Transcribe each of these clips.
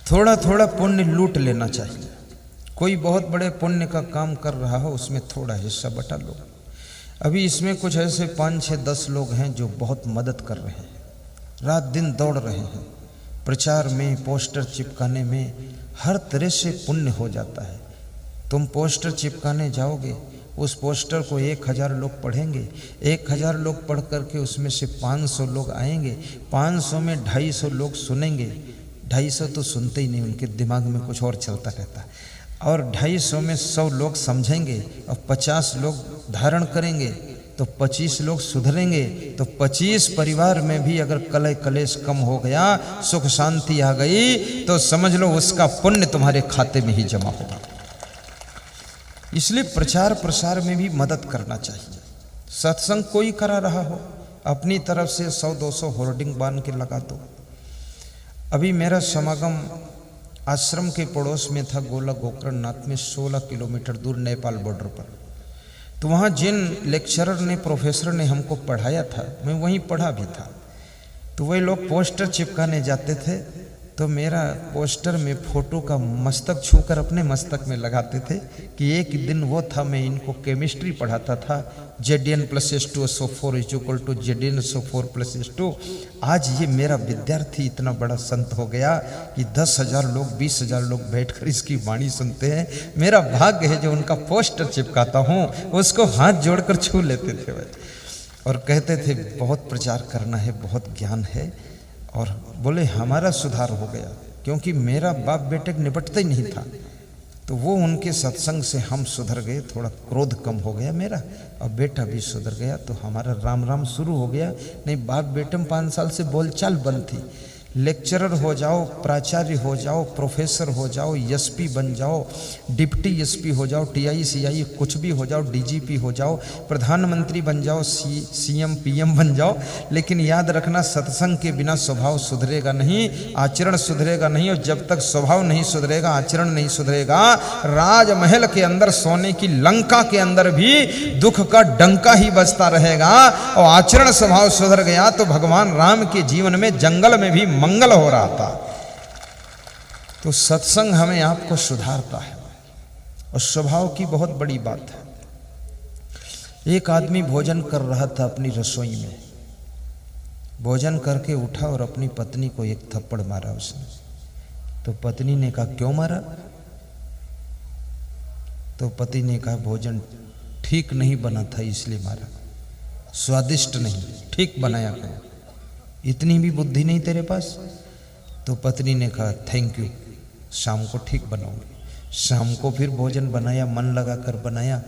थोड़ा थोड़ा पुण्य लूट लेना चाहिए। कोई बहुत बड़े पुण्य का काम कर रहा हो, उसमें थोड़ा हिस्सा बटा लो। अभी इसमें कुछ ऐसे 5, 6, 10 लोग हैं जो बहुत मदद कर रहे हैं, रात दिन दौड़ रहे हैं, प्रचार में, पोस्टर चिपकाने में, हर तरह से पुण्य हो जाता है। तुम पोस्टर चिपकाने जाओगे, उस पोस्टर को 1000 लोग पढ़ेंगे, 1000 लोग पढ़ करके उसमें से 500 लोग आएंगे, 500 में 250 लोग सुनेंगे। 250 तो सुनते ही नहीं, उनके दिमाग में कुछ और चलता रहता है। और 250 में 100 लोग समझेंगे और 50 लोग धारण करेंगे, तो 25 लोग सुधरेंगे। तो 25 परिवार में भी अगर कलह कलेश कम हो गया, सुख शांति आ गई, तो समझ लो उसका पुण्य तुम्हारे खाते में ही जमा होगा। इसलिए प्रचार प्रसार में भी मदद करना चाहिए। सत्संग कोई करा रहा हो, अपनी तरफ से 100-200 होर्डिंग बांध के लगा दो। अभी मेरा समागम आश्रम के पड़ोस में था, गोला गोकर्णनाथ में, 16 किलोमीटर दूर नेपाल बॉर्डर पर। तो वहाँ जिन लेक्चरर ने, प्रोफेसर ने हमको पढ़ाया था, मैं वहीं पढ़ा भी था। तो वही लोग पोस्टर चिपकाने जाते थे, तो मेरा पोस्टर में फोटो का मस्तक छूकर अपने मस्तक में लगाते थे कि एक दिन वो था, मैं इनको केमिस्ट्री पढ़ाता था, Zn+S2 SO4 = Zn SO4+S2। आज ये मेरा विद्यार्थी इतना बड़ा संत हो गया कि 10,000 लोग, 20,000 लोग बैठकर इसकी वाणी सुनते हैं। मेरा भाग्य है जो उनका पोस्टर चिपकाता हूँ, उसको हाथ जोड़कर छू लेते थे वे, और कहते थे बहुत प्रचार करना है, बहुत ज्ञान है। और बोले हमारा सुधार हो गया, क्योंकि मेरा बाप बेटे निपटता ही नहीं था। तो वो उनके सत्संग से हम सुधर गए, थोड़ा क्रोध कम हो गया मेरा, और बेटा भी सुधर गया। तो हमारा राम राम शुरू हो गया। नहीं, बाप बेटे में 5 साल से बोलचाल बंद थी। लेक्चरर हो जाओ, प्राचार्य हो जाओ, प्रोफेसर हो जाओ, एसपी बन जाओ, डिप्टी एसपी हो जाओ, टीआई सीआई कुछ भी हो जाओ, डीजीपी हो जाओ, प्रधानमंत्री बन जाओ, सीएम पीएम बन जाओ, लेकिन याद रखना सत्संग के बिना स्वभाव सुधरेगा नहीं, आचरण सुधरेगा नहीं। और जब तक स्वभाव नहीं सुधरेगा, आचरण नहीं सुधरेगा, राजमहल के अंदर, सोने की लंका के अंदर भी दुख का डंका ही बजता रहेगा। और आचरण स्वभाव सुधर गया तो भगवान राम के जीवन में जंगल में भी मंगल हो रहा था। तो सत्संग हमें आपको सुधारता है, और स्वभाव की बहुत बड़ी बात है। एक आदमी भोजन कर रहा था अपनी रसोई में, भोजन करके उठा और अपनी पत्नी को एक थप्पड़ मारा उसने। तो पत्नी ने कहा क्यों मारा? तो पति ने कहा भोजन ठीक नहीं बना था इसलिए मारा, स्वादिष्ट नहीं, ठीक बनाया करो, इतनी भी बुद्धि नहीं तेरे पास? तो पत्नी ने कहा थैंक यू, शाम को ठीक बनाऊंगी। शाम को फिर भोजन बनाया, मन लगा कर बनाया,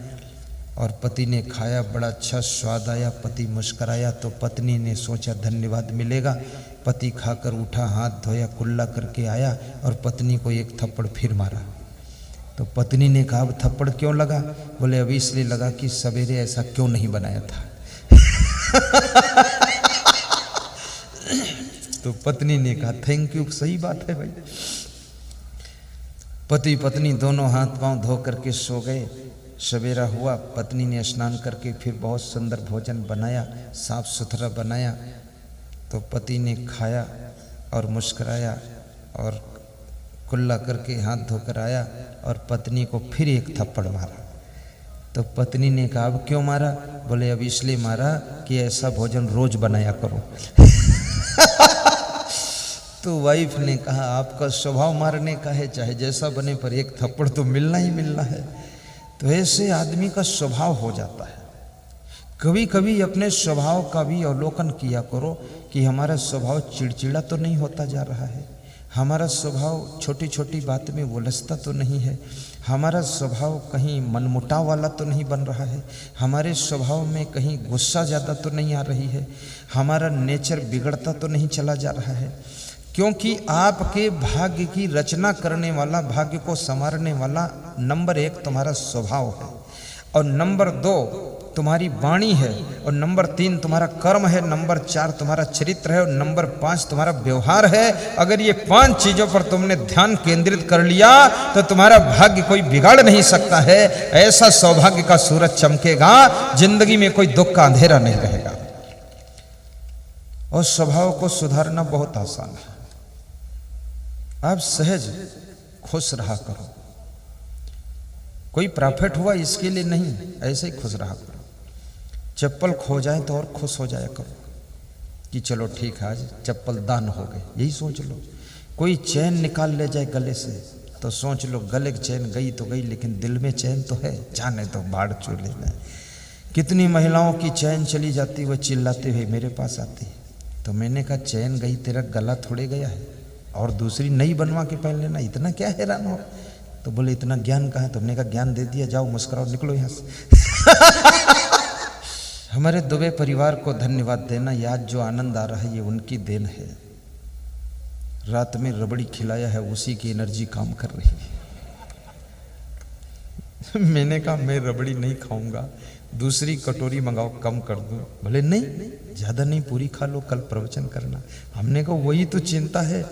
और पति ने खाया, बड़ा अच्छा स्वाद आया, पति मुस्कराया। तो पत्नी ने सोचा धन्यवाद मिलेगा। पति खाकर उठा, हाथ धोया, कुल्ला करके आया और पत्नी को एक थप्पड़ फिर मारा। तो पत्नी ने कहा अब थप्पड़ क्यों लगा? बोले अभी इसलिए लगा कि सवेरे ऐसा क्यों नहीं बनाया था। तो पत्नी ने कहा थैंक यू, सही बात है भाई। पति पत्नी दोनों हाथ पांव धो करके सो गए। सवेरा हुआ, पत्नी ने स्नान करके फिर बहुत सुंदर भोजन बनाया, साफ सुथरा बनाया। तो पति ने खाया और मुस्कराया और कुल्ला करके हाथ धोकर आया और पत्नी को फिर एक थप्पड़ मारा। तो पत्नी ने कहा अब क्यों मारा? बोले अब इसलिए मारा कि ऐसा भोजन रोज बनाया करो। तो वाइफ ने कहा आपका स्वभाव मारने का है, चाहे जैसा बने, पर एक थप्पड़ तो मिलना ही मिलना है। तो ऐसे आदमी का स्वभाव हो जाता है। कभी कभी अपने स्वभाव का भी अवलोकन किया करो कि हमारा स्वभाव चिड़चिड़ा तो नहीं होता जा रहा है, हमारा स्वभाव छोटी छोटी बात में उलझता तो नहीं है, हमारा स्वभाव कहीं मनमुटाव वाला तो नहीं बन रहा है, हमारे स्वभाव में कहीं गुस्सा ज़्यादा तो नहीं आ रही है, हमारा नेचर बिगड़ता तो नहीं चला जा रहा है। क्योंकि आपके भाग्य की रचना करने वाला, भाग्य को संवारने वाला नंबर 1 तुम्हारा स्वभाव है, और नंबर 2 तुम्हारी वाणी है, और नंबर 3 तुम्हारा कर्म है, नंबर 4 तुम्हारा चरित्र है, और नंबर 5 तुम्हारा व्यवहार है। अगर ये 5 चीजों पर तुमने ध्यान केंद्रित कर लिया तो तुम्हारा भाग्य कोई बिगाड़ नहीं सकता है। ऐसा सौभाग्य का सूरज चमकेगा, जिंदगी में कोई दुख का अंधेरा नहीं रहेगा। और स्वभाव को सुधारना बहुत आसान है। आप सहज खुश रहा करो। कोई प्रॉफिट हुआ इसके लिए नहीं, ऐसे ही खुश रहा करो। चप्पल खो जाए तो और खुश हो जाया करो कि चलो ठीक है, आज चप्पल दान हो गए, यही सोच लो। कोई चैन निकाल ले जाए गले से तो सोच लो गले की चैन गई तो गई, लेकिन दिल में चैन तो है, जाने तो बाढ़ चो लेना। कितनी महिलाओं की चैन चली जाती, वह चिल्लाते हुए मेरे पास आती है। तो मैंने कहा चैन गई, तेरा गला थोड़े गया है, और दूसरी नई बनवा के पहन लेना, इतना क्या हैरान हो। तो बोले इतना ज्ञान कहाँ है। तो हमने कहा ज्ञान दे दिया, जाओ मुस्कुराओ, निकलो यहाँ से। हमारे दुबे परिवार को धन्यवाद देना, याद जो आनंद आ रहा है ये उनकी देन है। रात में रबड़ी खिलाया है, उसी की एनर्जी काम कर रही है। मैंने कहा मैं रबड़ी नहीं खाऊंगा, दूसरी कटोरी मंगाओ, कम कर दूं। बोले नहीं, ज़्यादा नहीं, पूरी खा लो, कल प्रवचन करना। हमने कहा वही तो चिंता है,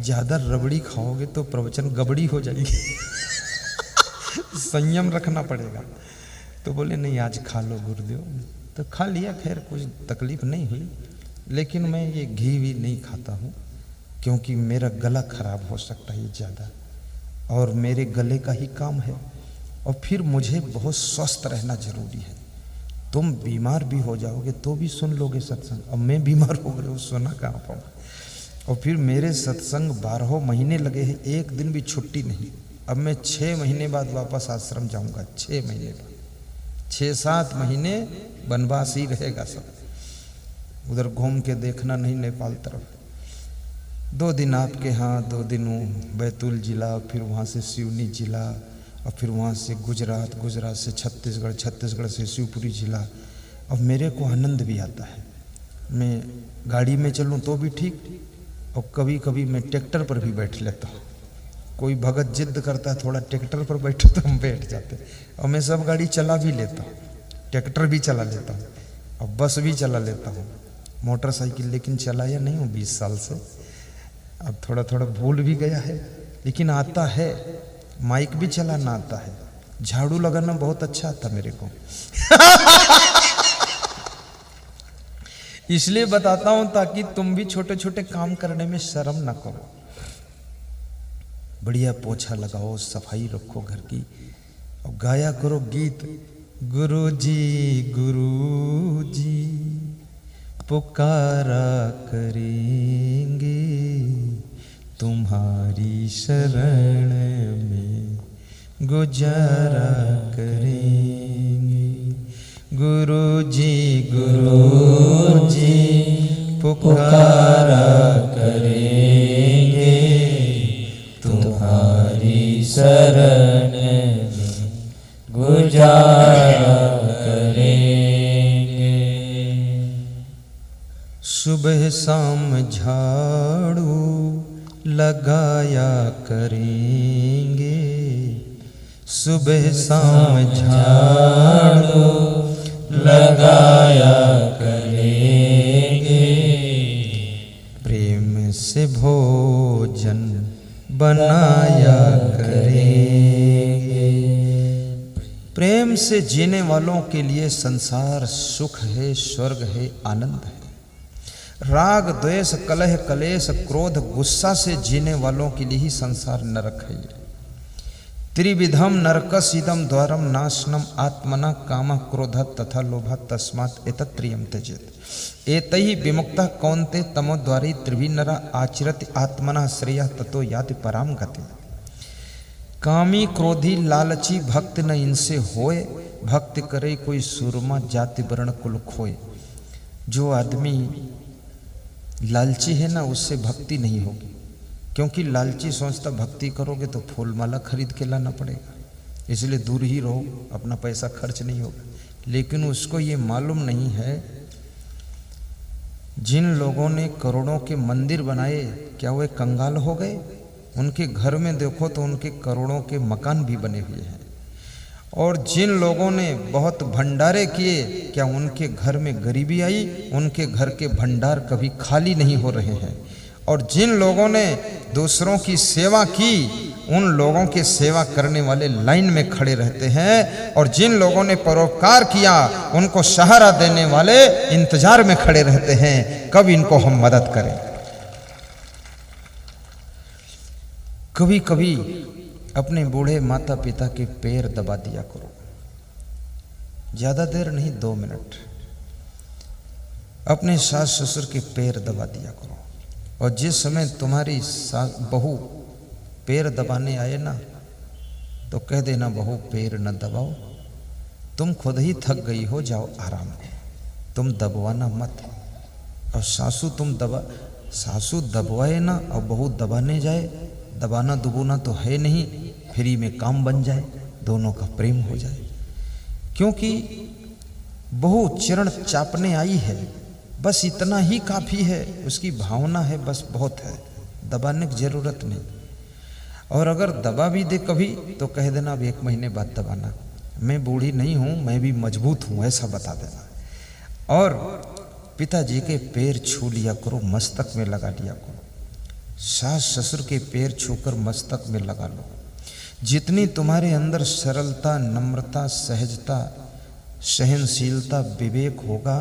ज़्यादा रबड़ी खाओगे तो प्रवचन गबड़ी हो जाएगी। संयम रखना पड़ेगा। तो बोले नहीं आज खा लो गुरुदेव। तो खा लिया, खैर कुछ तकलीफ नहीं हुई। लेकिन मैं ये घी भी नहीं खाता हूँ, क्योंकि मेरा गला खराब हो सकता है ज़्यादा, और मेरे गले का ही काम है, और फिर मुझे बहुत स्वस्थ रहना जरूरी है। तुम बीमार भी हो जाओगे तो भी सुन लोगे सत्संग, अब मैं बीमार हो गया, सुना कहाँ पाऊँ। और फिर मेरे सत्संग 12 महीने लगे हैं, एक दिन भी छुट्टी नहीं। अब मैं 6 महीने बाद वापस आश्रम जाऊँगा, 6 महीने बाद, 6-7 महीने वनवास ही रहेगा सब। उधर घूम के देखना नहीं, नेपाल तरफ 2 दिन आपके यहाँ, 2 दिन बैतूल जिला, फिर वहाँ से सिवनी जिला, और फिर वहाँ से गुजरात, गुजरात से छत्तीसगढ़, छत्तीसगढ़ से शिवपुरी जिला। अब मेरे को आनंद भी आता है, मैं गाड़ी में चलूँ तो भी ठीक, और कभी कभी मैं ट्रैक्टर पर भी बैठ लेता हूँ। कोई भगत जिद करता है थोड़ा ट्रैक्टर पर बैठो, तो हम बैठ जाते हैं। और मैं सब गाड़ी चला भी लेता हूँ, ट्रैक्टर भी चला लेता हूँ, और बस भी चला लेता हूँ, मोटरसाइकिल लेकिन चलाया नहीं हूँ 20 साल से। अब थोड़ा थोड़ा भूल भी गया है, लेकिन आता है। माइक भी चलाना आता है, झाड़ू लगाना बहुत अच्छा आता मेरे को। इसलिए बताता हूं ताकि तुम भी छोटे छोटे काम करने में शर्म ना करो। बढ़िया पोछा लगाओ, सफाई रखो घर की, और गाया करो गीत, गुरुजी गुरुजी पुकारा करेंगे, तुम्हारी शरण में गुजारा करेंगे। गुरुजी गुरुजी पुकारा करेंगे, तुम्हारी शरण में गुजारा करेंगे। सुबह शाम झाड़ू लगाया करेंगे, सुबह शाम झाड़ू लगाया करेंगे, प्रेम से भोजन बनाया करेंगे। प्रेम से जीने वालों के लिए संसार सुख है, स्वर्ग है, आनंद है। राग द्वेष कलह कलेश क्रोध गुस्सा से जीने वालों के लिए ही संसार नरक है। त्रिविधम नरकसिदम द्वारम नाशनम आत्मना कामः क्रोधः तथा लोभः तस्मात् एतत्त्रियं त्यजेत्। एतैहि विमुक्तः कौन्ते तमोद्वारे त्रिभिर्नरा आचरति आत्मनः श्रेयः ततो याति परां गतिम्। कामी क्रोधी लालची भक्त न इनसे होए, भक्त करे कोई सूरमा जाति वर्ण कुल खोए। जो आदमी लालची है ना, उससे भक्ति नहीं होगी, क्योंकि लालची सोचता भक्ति करोगे तो फूल माला खरीद के लाना पड़ेगा, इसलिए दूर ही रहो, अपना पैसा खर्च नहीं होगा। लेकिन उसको ये मालूम नहीं है, जिन लोगों ने करोड़ों के मंदिर बनाए, क्या वे कंगाल हो गए? उनके घर में देखो तो उनके करोड़ों के मकान भी बने हुए हैं। और जिन लोगों ने बहुत भंडारे किए, क्या उनके घर में गरीबी आई? उनके घर के भंडार कभी खाली नहीं हो रहे हैं। और जिन लोगों ने दूसरों की सेवा की, उन लोगों के सेवा करने वाले लाइन में खड़े रहते हैं। और जिन लोगों ने परोपकार किया, उनको सहारा देने वाले इंतजार में खड़े रहते हैं, कब इनको हम मदद करें। कभी कभी अपने बूढ़े माता पिता के पैर दबा दिया करो, ज़्यादा देर नहीं, 2 मिनट अपने सास ससुर के पैर दबा दिया करो। और जिस समय तुम्हारी सास बहू पैर दबाने आए ना, तो कह देना बहू पैर न दबाओ, तुम खुद ही थक गई हो, जाओ आराम करो, तुम दबवाना मत। और सासू दबवाए ना और बहू दबाने जाए, दबाना दुबुना तो है नहीं, फ्री में काम बन जाए, दोनों का प्रेम हो जाए। क्योंकि बहू चरण चापने आई है, बस इतना ही काफ़ी है, उसकी भावना है, बस बहुत है, दबाने की जरूरत नहीं। और अगर दबा भी दे कभी तो कह देना अब 1 महीने बाद दबाना, मैं बूढ़ी नहीं हूँ, मैं भी मजबूत हूँ, ऐसा बता देना। और पिताजी के पैर छू लिया करो, मस्तक में लगा लिया करो, सास ससुर के पैर छूकर मस्तक में लगा लो। जितनी तुम्हारे अंदर सरलता, नम्रता, सहजता, सहनशीलता, विवेक होगा,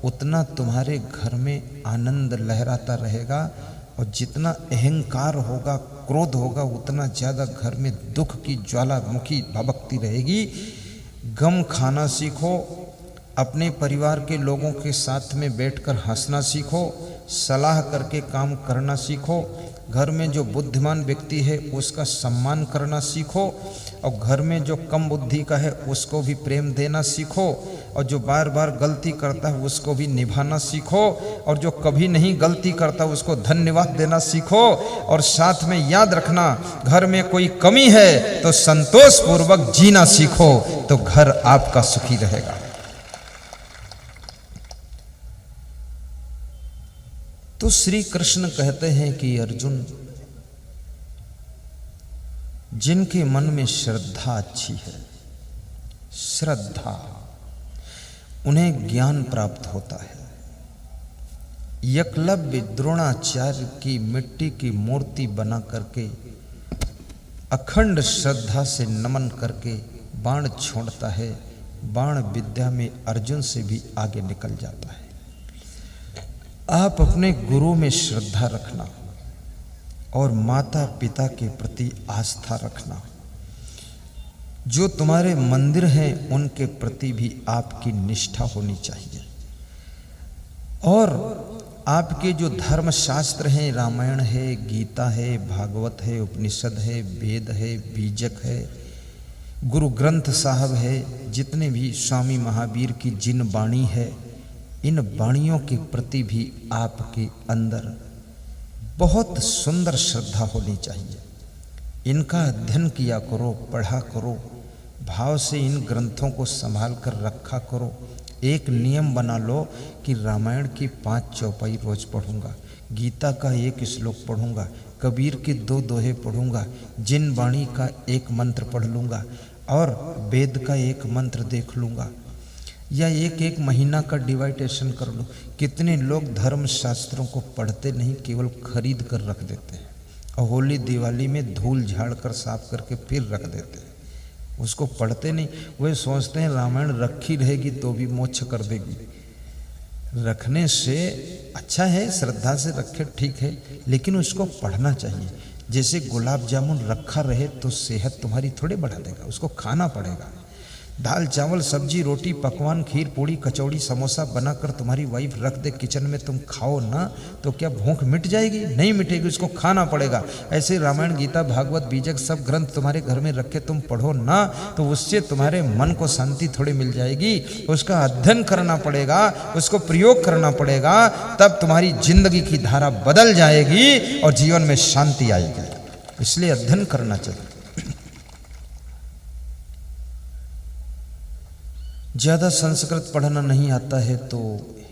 उतना तुम्हारे घर में आनंद लहराता रहेगा। और जितना अहंकार होगा, क्रोध होगा, उतना ज़्यादा घर में दुख की ज्वालामुखी भभकती रहेगी। गम खाना सीखो, अपने परिवार के लोगों के साथ में बैठकर हंसना सीखो, सलाह करके काम करना सीखो। घर में जो बुद्धिमान व्यक्ति है उसका सम्मान करना सीखो, और घर में जो कम बुद्धि का है उसको भी प्रेम देना सीखो, और जो बार बार गलती करता है उसको भी निभाना सीखो, और जो कभी नहीं गलती करता उसको धन्यवाद देना सीखो। और साथ में याद रखना, घर में कोई कमी है तो संतोष पूर्वक जीना सीखो, तो घर आपका सुखी रहेगा। तो श्री कृष्ण कहते हैं कि अर्जुन, जिनके मन में श्रद्धा अच्छी है, श्रद्धा, उन्हें ज्ञान प्राप्त होता है। एकलव्य द्रोणाचार्य की मिट्टी की मूर्ति बना करके अखंड श्रद्धा से नमन करके बाण छोड़ता है, बाण विद्या में अर्जुन से भी आगे निकल जाता है। आप अपने गुरु में श्रद्धा रखना और माता पिता के प्रति आस्था रखना। जो तुम्हारे मंदिर हैं उनके प्रति भी आपकी निष्ठा होनी चाहिए। और आपके जो धर्म शास्त्र हैं, रामायण है, गीता है, भागवत है, उपनिषद है, वेद है, बीजक है, गुरु ग्रंथ साहब है, जितने भी स्वामी महावीर की जिन वाणी है, इन वाणियों के प्रति भी आपके अंदर बहुत सुंदर श्रद्धा होनी चाहिए। इनका अध्ययन किया करो, पढ़ा करो, भाव से इन ग्रंथों को संभाल कर रखा करो। एक नियम बना लो कि रामायण की 5 चौपाई रोज पढ़ूंगा, गीता का 1 श्लोक पढ़ूंगा, कबीर के 2 दोहे पढ़ूंगा, जिन वाणी का 1 मंत्र पढ़ लूँगा, और वेद का 1 मंत्र देख लूँगा, या एक महीना का डिवाइडेशन कर लो। कितने लोग धर्म शास्त्रों को पढ़ते नहीं, केवल खरीद कर रख देते हैं, और होली दिवाली में धूल झाड़ कर साफ करके फिर रख देते हैं, उसको पढ़ते नहीं। वे सोचते हैं रामायण रखी रहेगी तो भी मोक्ष कर देगी। रखने से अच्छा है, श्रद्धा से रखे, ठीक है, लेकिन उसको पढ़ना चाहिए। जैसे गुलाब जामुन रखा रहे तो सेहत तुम्हारी थोड़े बढ़ा देगा, उसको खाना पड़ेगा। दाल चावल सब्जी रोटी पकवान खीर पूड़ी कचौड़ी समोसा बनाकर तुम्हारी वाइफ रख दे किचन में, तुम खाओ ना, तो क्या भूख मिट जाएगी? नहीं मिटेगी, उसको खाना पड़ेगा। ऐसे रामायण गीता भागवत बीजक सब ग्रंथ तुम्हारे घर में रखे तुम पढ़ो ना, तो उससे तुम्हारे मन को शांति थोड़ी मिल जाएगी। उसका अध्ययन करना पड़ेगा, उसको प्रयोग करना पड़ेगा, तब तुम्हारी जिंदगी की धारा बदल जाएगी और जीवन में शांति आएगी। इसलिए अध्ययन करना चाहिए। ज़्यादा संस्कृत पढ़ना नहीं आता है तो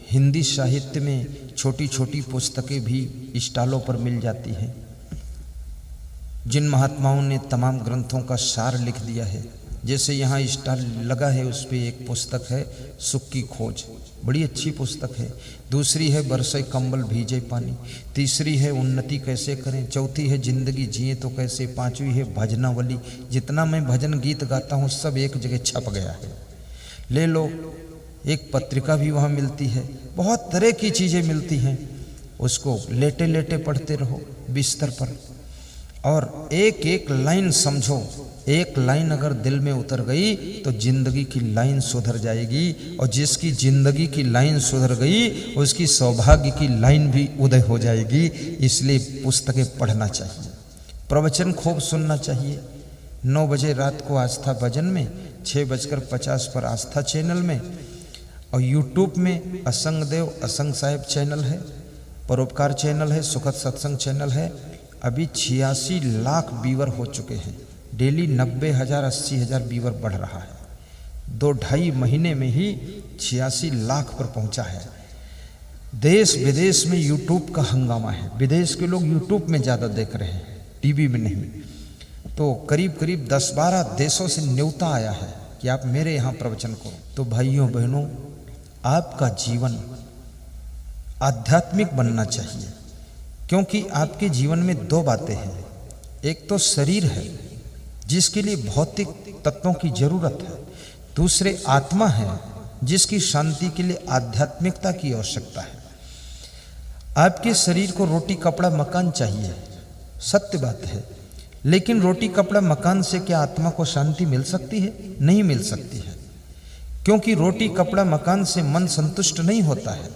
हिंदी साहित्य में छोटी छोटी पुस्तकें भी स्टॉलों पर मिल जाती हैं। जिन महात्माओं ने तमाम ग्रंथों का सार लिख दिया है, जैसे यहाँ स्टॉल लगा है, उस पर एक पुस्तक है सुख की खोज, बड़ी अच्छी पुस्तक है। दूसरी है बरसे कंबल भीजे पानी, तीसरी है उन्नति कैसे करें, चौथी है जिंदगी जिए तो कैसे, पांचवी है भजनावली। जितना मैं भजन गीत गाता हूँ सब एक जगह छप गया है, ले लो। एक पत्रिका भी वहाँ मिलती है, बहुत तरह की चीज़ें मिलती हैं। उसको लेटे लेटे पढ़ते रहो बिस्तर पर। और एक एक लाइन समझो। एक लाइन अगर दिल में उतर गई तो जिंदगी की लाइन सुधर जाएगी, और जिसकी जिंदगी की लाइन सुधर गई उसकी सौभाग्य की लाइन भी उदय हो जाएगी। इसलिए पुस्तकें पढ़ना चाहिए, प्रवचन खूब सुनना चाहिए। 9 बजे रात को आस्था भजन में, 6:50 पर आस्था चैनल में, और यूट्यूब में असंग देव असंग साहिब चैनल है, परोपकार चैनल है, सुखद सत्संग चैनल है। अभी 86 लाख व्यूअर हो चुके हैं। डेली 90,000 80,000 व्यूअर बढ़ रहा है। 2-2.5 महीने में ही 86 लाख पर पहुंचा है। देश विदेश में यूट्यूब का हंगामा है। विदेश के लोग यूट्यूब में ज़्यादा देख रहे हैं, टीवी में नहीं। तो करीब करीब 10-12 देशों से न्योता आया है कि आप मेरे यहाँ प्रवचन करो। तो भाइयों बहनों, आपका जीवन आध्यात्मिक बनना चाहिए, क्योंकि आपके जीवन में 2 बातें हैं। एक तो शरीर है जिसके लिए भौतिक तत्वों की जरूरत है, दूसरे आत्मा है जिसकी शांति के लिए आध्यात्मिकता की आवश्यकता है। आपके शरीर को रोटी कपड़ा मकान चाहिए, सत्य बात है, लेकिन रोटी कपड़ा मकान से क्या आत्मा को शांति मिल सकती है? नहीं मिल सकती है, क्योंकि रोटी कपड़ा मकान से मन संतुष्ट नहीं होता है।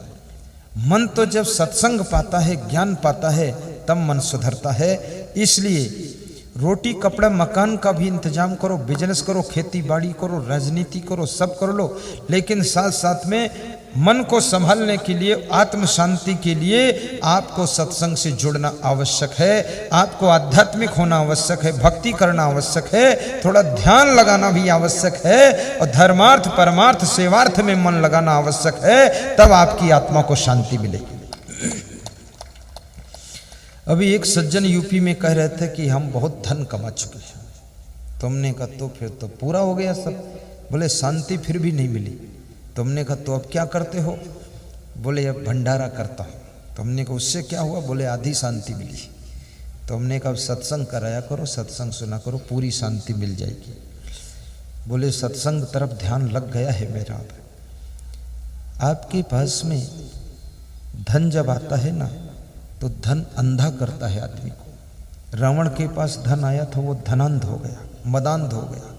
मन तो जब सत्संग पाता है, ज्ञान पाता है, तब मन सुधरता है। इसलिए रोटी कपड़ा मकान का भी इंतजाम करो, बिजनेस करो, खेती बाड़ी करो, राजनीति करो, सब कर लो, लेकिन साथ साथ में मन को संभालने के लिए, आत्म शांति के लिए आपको सत्संग से जुड़ना आवश्यक है, आपको आध्यात्मिक होना आवश्यक है, भक्ति करना आवश्यक है, थोड़ा ध्यान लगाना भी आवश्यक है, और धर्मार्थ परमार्थ सेवार्थ में मन लगाना आवश्यक है। तब आपकी आत्मा को शांति मिलेगी। अभी एक सज्जन यूपी में कह रहे थे कि हम बहुत धन कमा चुके हैं। तुमने कहा तो फिर तो पूरा हो गया सब। बोले शांति फिर भी नहीं मिली। तुमने कहा तो अब क्या करते हो? बोले अब भंडारा करता हूँ। तुमने कहा उससे क्या हुआ? बोले आधी शांति मिली। तुमने कहा सत्संग कराया करो, सत्संग सुना करो, पूरी शांति मिल जाएगी। बोले सत्संग तरफ ध्यान लग गया है मेरा। अब आपके पास में धन जब आता है ना, तो धन अंधा करता है आदमी को। रावण के पास धन आया था, वो धनांध हो गया, मदांध हो गया।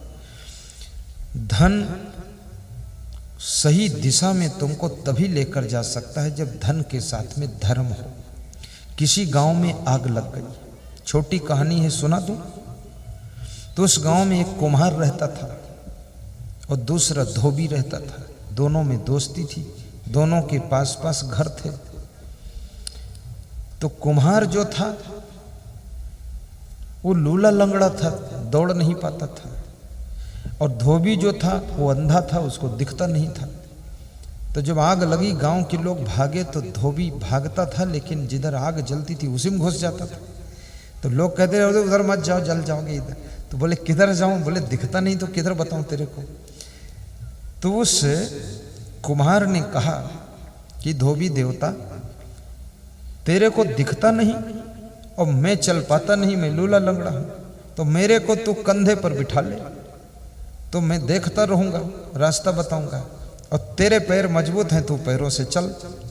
धन सही दिशा में तुमको तभी लेकर जा सकता है जब धन के साथ में धर्म हो। किसी गांव में आग लग गई, छोटी कहानी है, सुना दूं? तो उस गांव में एक कुम्हार रहता था और दूसरा धोबी रहता था। दोनों में दोस्ती थी, दोनों के पास पास घर थे। तो कुम्हार जो था वो लूला लंगड़ा था, दौड़ नहीं पाता था, और धोबी जो था वो अंधा था, उसको दिखता नहीं था। तो जब आग लगी, गांव के लोग भागे, तो धोबी भागता था, लेकिन जिधर आग जलती थी उसी में घुस जाता था। तो लोग कहते रहे उधर मत जाओ, जल जाओगे इधर। तो बोले किधर जाऊं? बोले दिखता नहीं तो किधर बताऊं तेरे को। तो उस कुम्हार ने कहा कि धोबी देवता, तेरे को दिखता नहीं और मैं चल पाता नहीं, मैं लूला लंगड़ा हूं, तो मेरे को तू कंधे पर बिठा ले, तो मैं देखता रहूंगा, रास्ता बताऊंगा, और तेरे पैर मजबूत हैं, तू पैरों से चल,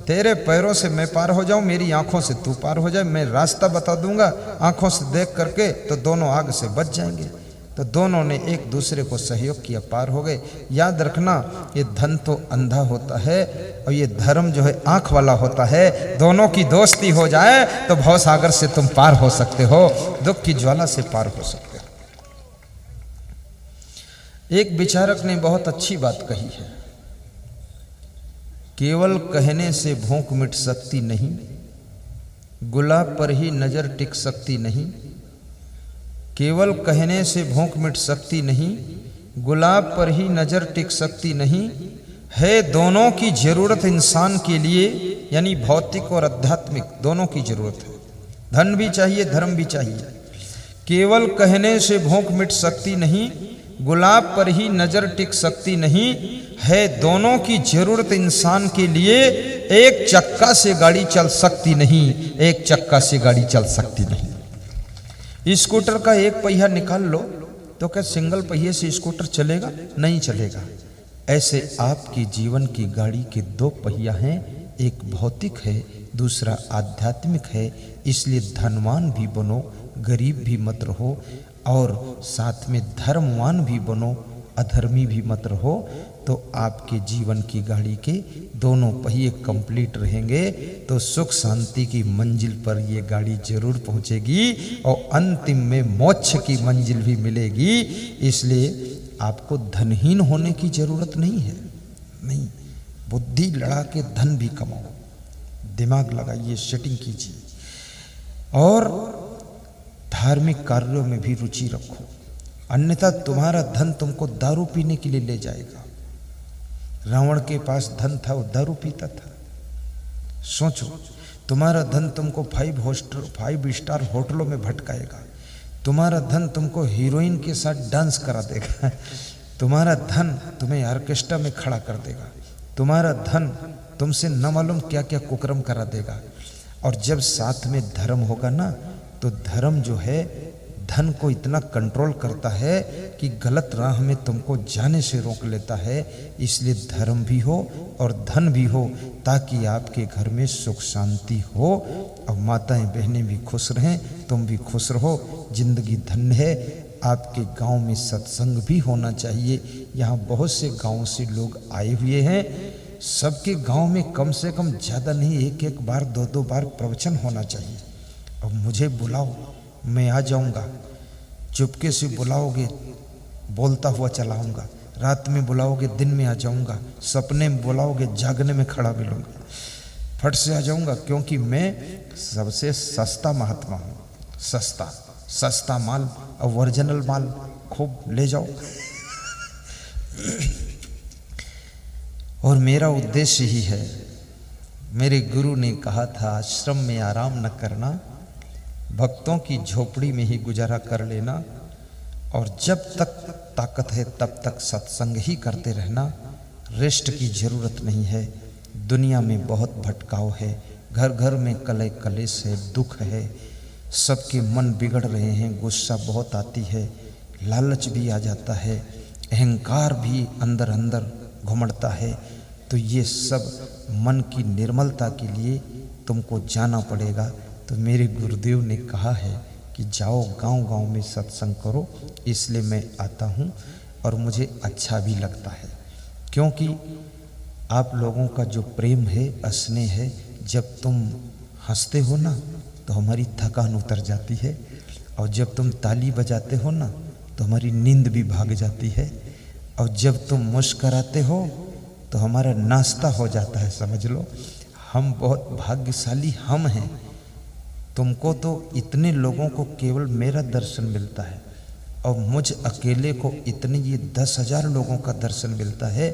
तेरे पैरों से मैं पार हो जाऊं, मेरी आंखों से तू पार हो जाए, मैं रास्ता बता दूंगा, आंखों से देख करके तो दोनों आग से बच जाएंगे। तो दोनों ने एक दूसरे को सहयोग किया, पार हो गए। याद रखना, ये धन तो अंधा होता है और ये धर्म जो है आंख वाला होता है। दोनों की दोस्ती हो जाए तो भवसागर से तुम पार हो सकते हो, दुख की ज्वाला से पार हो सकते हो। एक विचारक ने बहुत अच्छी बात कही है, केवल कहने से भूख मिट सकती नहीं, गुलाब पर ही नजर टिक सकती नहीं। केवल कहने से भूख मिट सकती नहीं, गुलाब पर ही नजर टिक सकती नहीं, है दोनों की जरूरत इंसान के लिए, यानी भौतिक और आध्यात्मिक दोनों की जरूरत है। धन भी चाहिए, धर्म भी चाहिए। केवल कहने से भूख मिट सकती नहीं, गुलाब पर ही नजर टिक सकती नहीं, है दोनों की जरूरत इंसान के लिए। एक चक्का से गाड़ी चल सकती नहीं, एक चक्का से गाड़ी चल सकती नहीं। स्कूटर का एक पहिया निकाल लो तो क्या सिंगल पहिए से स्कूटर चलेगा? नहीं चलेगा। ऐसे आपके जीवन की गाड़ी के 2 पहिया हैं, एक भौतिक है, दूसरा आध्यात्मिक है। इसलिए धनवान भी बनो, गरीब भी मत रहो, और साथ में धर्मवान भी बनो, अधर्मी भी मत रहो, तो आपके जीवन की गाड़ी के दोनों पहिए कंप्लीट रहेंगे, तो सुख शांति की मंजिल पर ये गाड़ी जरूर पहुंचेगी और अंतिम में मोक्ष की मंजिल भी मिलेगी। इसलिए आपको धनहीन होने की जरूरत नहीं है, नहीं, बुद्धि लड़ा के धन भी कमाओ, दिमाग लगाइए, सेटिंग कीजिए, और धार्मिक कार्यों में भी रुचि रखो, अन्यथा तुम्हारा धन तुमको दारू पीने के लिए ले जाएगा। रावण के पास धन था, वो दारू पीता था। सोचो, तुम्हारा धन तुमको 5 स्टार होटलों में भटकाएगा, तुम्हारा धन तुमको हीरोइन के साथ डांस करा देगा, तुम्हारा धन तुम्हें ऑर्केस्ट्रा में खड़ा कर देगा, तुम्हारा धन तुमसे न मालूम क्या क्या कुकर्म करा देगा। और जब साथ में धर्म होगा ना, तो धर्म जो है धन को इतना कंट्रोल करता है कि गलत राह में तुमको जाने से रोक लेता है। इसलिए धर्म भी हो और धन भी हो, ताकि आपके घर में सुख शांति हो और माताएं बहनें भी खुश रहें, तुम भी खुश रहो, जिंदगी धन्य है। आपके गांव में सत्संग भी होना चाहिए। यहाँ बहुत से गांव से लोग आए हुए हैं, सबके गांव में कम से कम ज़्यादा नहीं, 1 बार 2 बार प्रवचन होना चाहिए। अब मुझे बुलाओ, मैं आ जाऊंगा, चुपके से बुलाओगे बोलता हुआ चलाऊंगा, रात में बुलाओगे दिन में आ जाऊंगा, सपने में बुलाओगे जागने में खड़ा मिलूंगा, फट से आ जाऊंगा, क्योंकि मैं सबसे सस्ता महात्मा हूँ। सस्ता माल और ओरिजिनल माल खूब ले जाओ। और मेरा उद्देश्य ही है, मेरे गुरु ने कहा था, आश्रम में आराम न करना, भक्तों की झोपड़ी में ही गुजारा कर लेना, और जब तक ताकत है तब तक सत्संग ही करते रहना, रेस्ट की जरूरत नहीं है। दुनिया में बहुत भटकाव है, घर घर में कलह कलेश है, दुख है, सबके मन बिगड़ रहे हैं, गुस्सा बहुत आती है, लालच भी आ जाता है, अहंकार भी अंदर अंदर घुमड़ता है। तो ये सब मन की निर्मलता के लिए तुमको जाना पड़ेगा। तो मेरे गुरुदेव ने कहा है कि जाओ गांव-गांव में सत्संग करो, इसलिए मैं आता हूँ और मुझे अच्छा भी लगता है, क्योंकि आप लोगों का जो प्रेम है, स्नेह है, जब तुम हंसते हो ना तो हमारी थकान उतर जाती है, और जब तुम ताली बजाते हो ना तो हमारी नींद भी भाग जाती है, और जब तुम मुस्कराते हो तो हमारा नाश्ता हो जाता है। समझ लो, हम बहुत भाग्यशाली हम हैं। तुमको तो इतने लोगों को केवल मेरा दर्शन मिलता है, और मुझ अकेले को इतने ये 10,000 लोगों का दर्शन मिलता है।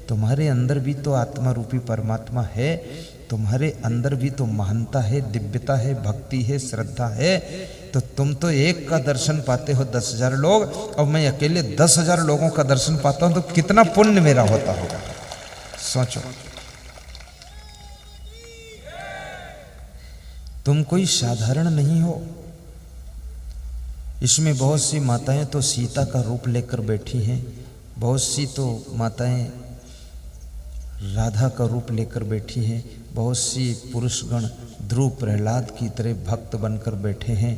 तुम्हारे अंदर भी तो आत्मा रूपी परमात्मा है, तुम्हारे अंदर भी तो महानता है, दिव्यता है, भक्ति है, श्रद्धा है। तो तुम तो एक का दर्शन पाते हो 10,000 लोग, और मैं अकेले 10,000 लोगों का दर्शन पाता हूं, तो कितना पुण्य मेरा होता होगा, सोचो। तुम कोई साधारण नहीं हो। इसमें बहुत सी माताएं तो सीता का रूप लेकर बैठी हैं, बहुत सी तो माताएं राधा का रूप लेकर बैठी हैं, बहुत सी पुरुषगण ध्रुव प्रहलाद की तरह भक्त बनकर बैठे हैं,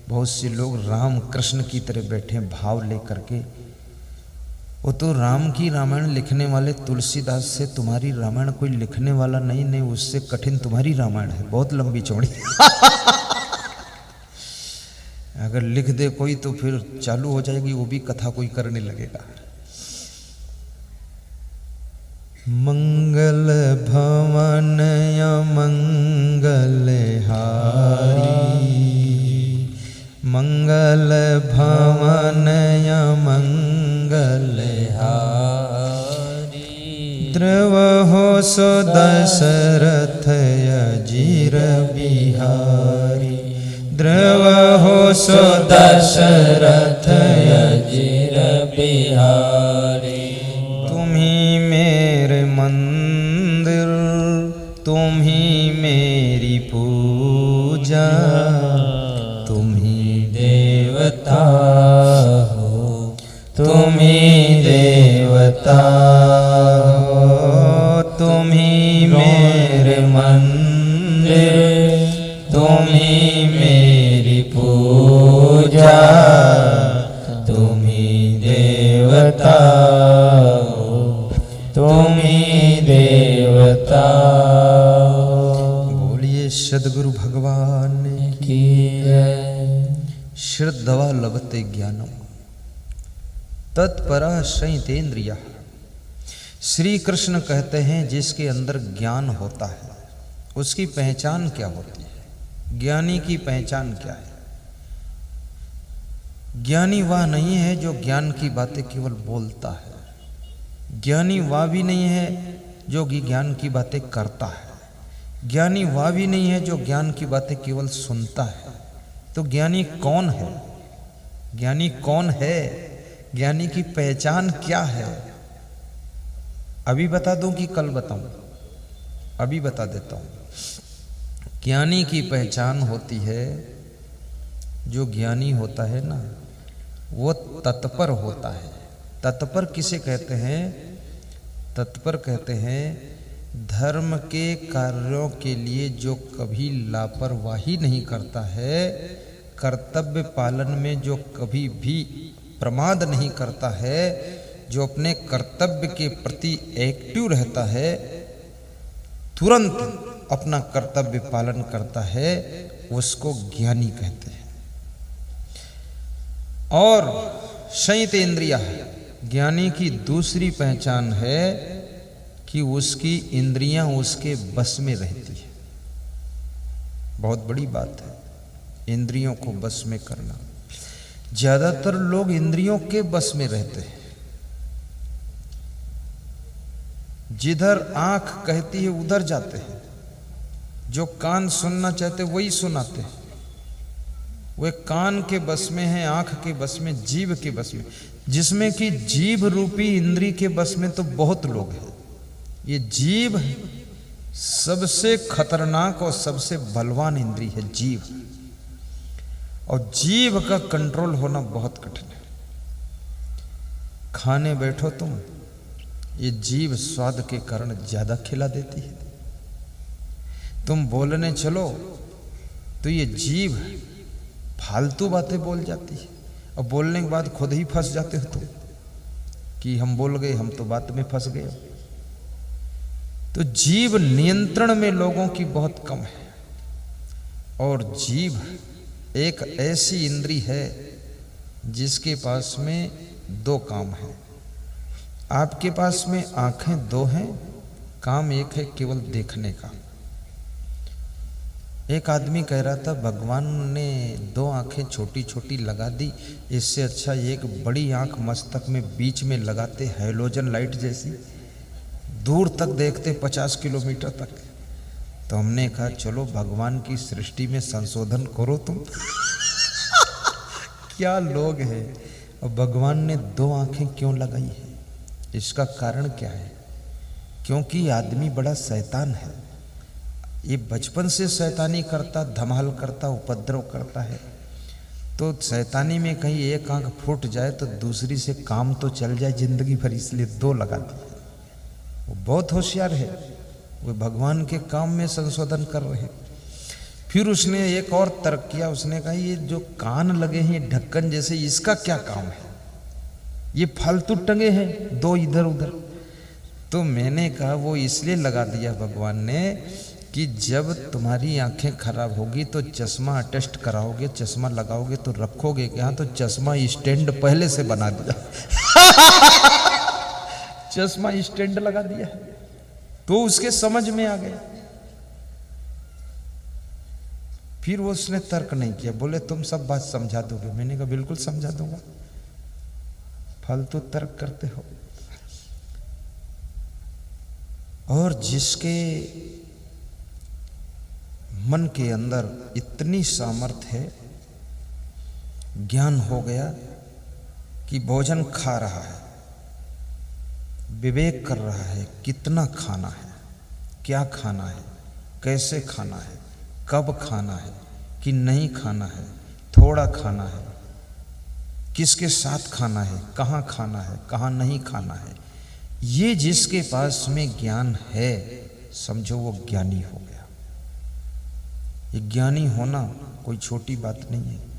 बहुत से लोग राम कृष्ण की तरह बैठे हैं भाव लेकर के। वो तो राम की रामायण लिखने वाले तुलसीदास से तुम्हारी रामायण कोई लिखने वाला नहीं, उससे कठिन तुम्हारी रामायण है, बहुत लंबी चौड़ी। अगर लिख दे कोई तो फिर चालू हो जाएगी वो भी कथा कोई करने लगेगा। मंगल भवन मंगल हारी, मंगल भवन मंगल हारी, द्रव हो सो दशरथ अजीर बिहारी, द्रव हो सो दशरथ अजीर बिहारी। तुम्ही मेरे मंदिर, तुम्ही मेरी पूजा, तुम्ही देवता हो, तुम्ही देवता हो, तुम्ही मेरे मंदिर, तुम्ही मेरी पूजा। पूजा तुम ही देवता हो, तुम ही देवता हो। बोलिए सद्गुरु भगवान की जय। श्रद्धवा लभते ज्ञानम तत्परा संयतेन्द्रिया। श्री कृष्ण कहते हैं जिसके अंदर ज्ञान होता है उसकी पहचान क्या होती है? ज्ञानी की पहचान क्या है? ज्ञानी वह नहीं है जो ज्ञान की बातें केवल बोलता है। ज्ञानी वह भी नहीं है जो कि ज्ञान की बातें करता है। ज्ञानी वह भी नहीं है जो ज्ञान की बातें केवल सुनता है। तो ज्ञानी कौन है? ज्ञानी कौन है? ज्ञानी की पहचान क्या है? अभी बता दूं कि कल बताऊं? अभी बता देता हूं। ज्ञानी की पहचान होती है, जो ज्ञानी होता है ना वो तत्पर होता है। तत्पर किसे कहते हैं? तत्पर कहते हैं धर्म के कार्यों के लिए जो कभी लापरवाही नहीं करता है, कर्तव्य पालन में जो कभी भी प्रमाद नहीं करता है, जो अपने कर्तव्य के प्रति एक्टिव रहता है, तुरंत अपना कर्तव्य पालन करता है, उसको ज्ञानी कहते हैं। और संयतेन्द्रिया, ज्ञानी की दूसरी पहचान है कि उसकी इंद्रियां उसके बस में रहती है। बहुत बड़ी बात है इंद्रियों को बस में करना। ज्यादातर लोग इंद्रियों के बस में रहते हैं। जिधर आंख कहती है उधर जाते हैं, जो कान सुनना चाहते वही सुनाते हैं। वे कान के बस में है, आंख के बस में, जीभ के बस में। जिसमें कि जीभ रूपी इंद्री के बस में तो बहुत लोग हैं। ये जीभ सबसे खतरनाक और सबसे बलवान इंद्री है, जीभ। और जीभ का कंट्रोल होना बहुत कठिन है। खाने बैठो तुम, ये जीभ स्वाद के कारण ज्यादा खिला देती है। तुम बोलने चलो तो ये जीभ फालतू बातें बोल जाती है, और बोलने के बाद खुद ही फंस जाते हो तुम कि हम बोल गए, हम तो बात में फंस गए। तो जीभ नियंत्रण में लोगों की बहुत कम है। और जीभ एक ऐसी इंद्री है जिसके पास में दो काम है। आपके पास में आंखें दो हैं, काम एक है केवल देखने का। एक आदमी कह रहा था भगवान ने दो आंखें छोटी छोटी लगा दी, इससे अच्छा एक बड़ी आंख मस्तक में बीच में लगाते, हैलोजन लाइट जैसी, दूर तक देखते 50 किलोमीटर तक। तो हमने कहा चलो भगवान की सृष्टि में संशोधन करो तुम। क्या लोग हैं। और भगवान ने दो आंखें क्यों लगाई है? इसका कारण क्या है? क्योंकि आदमी बड़ा शैतान है। ये बचपन से शैतानी करता, धमाल करता, उपद्रव करता है। तो शैतानी में कहीं एक आंख फूट जाए तो दूसरी से काम तो चल जाए जिंदगी भर, इसलिए दो लगा दी। वो बहुत होशियार है, वो भगवान के काम में संशोधन कर रहे हैं। फिर उसने एक और तर्क किया। उसने कहा ये जो कान लगे हैं ढक्कन जैसे, इसका क्या काम है? ये फालतू टंगे हैं दो इधर उधर। तो मैंने कहा वो इसलिए लगा दिया भगवान ने कि जब तुम्हारी आंखें खराब होगी तो चश्मा टेस्ट कराओगे, चश्मा लगाओगे तो रखोगे क्या? तो चश्मा स्टैंड पहले से बना दिया। चश्मा स्टैंड लगा दिया तो उसके समझ में आ गया। फिर वो उसने तर्क नहीं किया, बोले तुम सब बात समझा दोगे? मैंने कहा बिल्कुल समझा दूंगा, फालतू तर्क करते हो। और जिसके मन के अंदर इतनी सामर्थ्य है, ज्ञान हो गया कि भोजन खा रहा है, विवेक कर रहा है कितना खाना है, क्या खाना है, कैसे खाना है, कब खाना है कि नहीं खाना है, थोड़ा खाना है, किसके साथ खाना है, कहाँ खाना है, कहाँ नहीं खाना है। ये जिसके पास में ज्ञान है, समझो वो ज्ञानी हो गया। ये ज्ञानी होना कोई छोटी बात नहीं है।